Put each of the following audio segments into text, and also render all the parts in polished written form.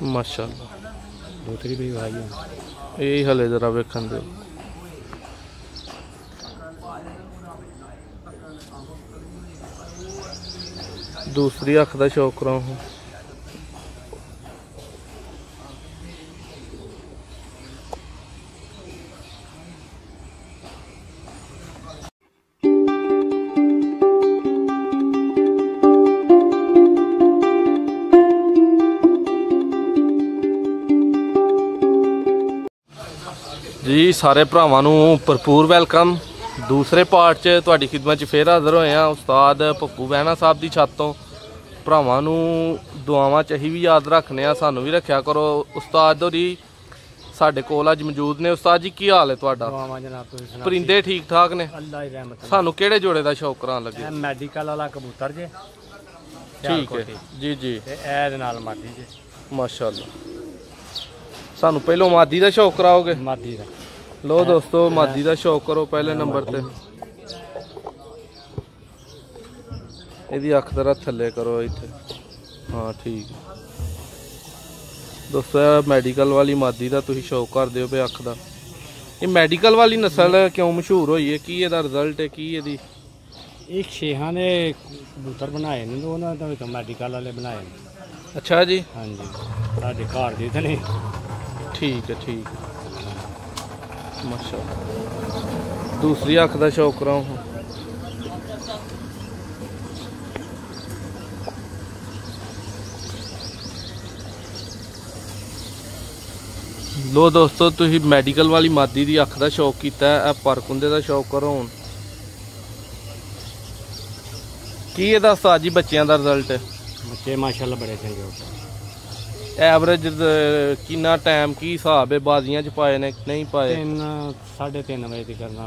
माशाअल्लाह दूसरी भी भाई है यही हले जरा वेखन दो। दूसरी अख का शौक कराओ हूँ। जी सारे भरावां नूं भरपूर वेलकम। दूसरे पार्ट च तुहाडी खिदमत च फिर हाज़र होए हैं उस्ताद पप्पू बहना साहब की छत तो। भरावां नूं दुआवां च असीं भी याद रखने आ, सानू भी रखिया करो। उस्ताद होरी साडे कोल अज मौजूद ने। उस्ताद जी की हाल है तुहाडा? परिंदे ठीक ठाक ने? सानू किहड़े जोड़े का शौक करान लगे? मैडिकल वाला कबूतर जे। ठीक है जी जी। मादी जे। माशाअल्लाह। सानू पहलों मादी का शौक कराओगे? मादी का। लो दोस्तों मादी का शौक करो पहले नंबर ते। इहदी अख जरा थल्ले करो इत्थे। हाँ ठीक है दोस्तों, मैडिकल वाली मादी का तुसीं शौक करदे हो पे अख दा। ये मैडिकल वाली नस्ल क्यों मशहूर हुई है? की इहदा रिजल्ट है? की इहदी? एक शेहां ने कबूतर बनाए ने, उन्होंने तो मैडिकल वाले बनाए ने। अच्छा जी। हाँ जी साडे घर दे ते नहीं। ठीक है ठीक है माशाअल्लाह। दूसरी अख का शौक कराओ हूँ। लो दोस्तों तुसीं मैडिकल वाली मादी की अख का शौक किया है, परकुंदे का शौक करो हुण। की इहदा उस्ताद जी बच्चों का रिजल्ट है? बच्चे माशाअल्लाह बड़े चंगे हो। एवरेज कितना टाइम की हिसाब है? बाजियां च पाए ने नहीं पाए? 3-3:30 बजे तक करना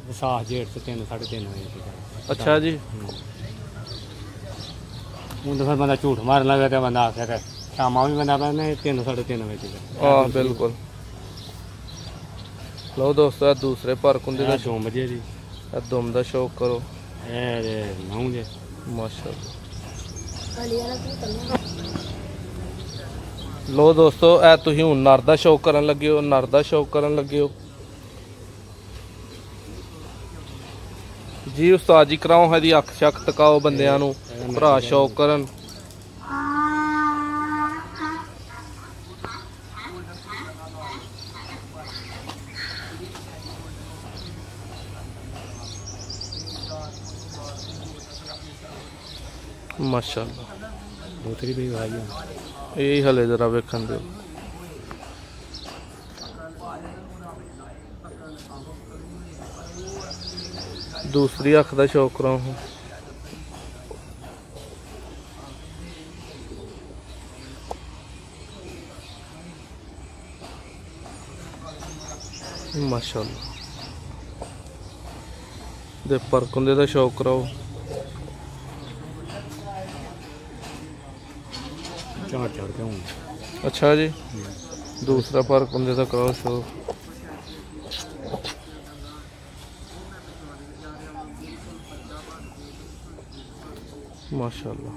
विसाख जेठ से 3-3:30 बजे तक। अच्छा जी। हूँ तो फिर बंदा झूठ मारन लगे तो बंदा आखे शामा भी बंदा पैने 3-3:30 बजे तक। हाँ बिल्कुल। लो दोस्तों दूसरे परकुंदे का 2 बजे जी दुम का शौक करो। 9 बजे माशाअल्लाह। लो दोस्तों ए तुसीं हुण नर दा शौक करन लगे हो, नर दा शौक करन लगे हो जी। उस्ताद जी कराओ है अख शक तकाओ बंदियां नूं, भरा शौक करन। माशाअल्लाह। दूसरी भी भाई है यही हले जरा वेखन दो। दूसरी अख का शौक कराओ हूँ। माशाअल्लाह। दे परकुंदे का शौक कराओ। चढ़ के हूँ। अच्छा जी। दूसरा परकुंदे का कराओ शौक। माशाअल्लाह।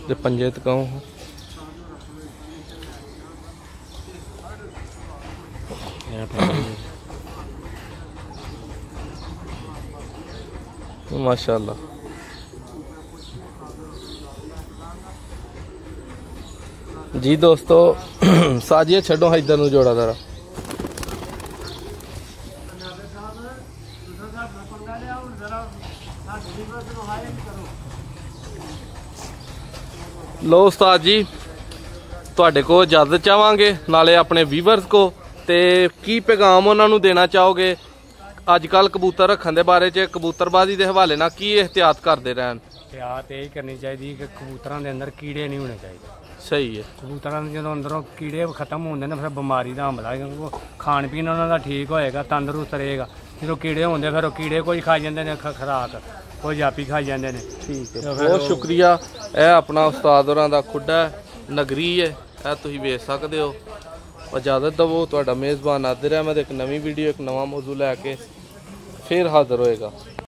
दे पंजे तकाओ हूँ। माशाअल्लाह। जी दोस्तों साजिए छड़ो इधर नूं जोड़ा जरा। लो उस्ताद जी तुहाडे को इजाजत चाहांगे नाले अपने व्यूवर्स को, ते की पैगाम उन्होंने देना चाहोगे अजकल कबूतर रखने के बारे च? कबूतरबाजी के हवाले नाल की एहतियात करते रहन? एहतियात यही करनी चाहिए कि कबूतरों के अंदर कीड़े नहीं होने चाहिए। सही है। कबूतरों के जो अंदरों कीड़े खत्म होंगे ना फिर बीमारी का हमला, क्योंकि खान पीन उन्होंने ठीक होएगा, तंदुरुस्त रहेगा। जो कीड़े होंगे फिर कीड़े कोई खाई जाते हैं खुराक, कोई जापी खाई जाते हैं। ठीक है बहुत शुक्रिया। यह अपना उस्ताद होरां दा खुड्डा नगरी है, यह तुसीं वेख सकदे हो। इजाजत दवो। तुहाडा मेज़बान आदिर अहमद एक नवी वीडियो एक नवा मौजू लैके ਫੇਰ ਹਾਜ਼ਰ ਹੋਏਗਾ।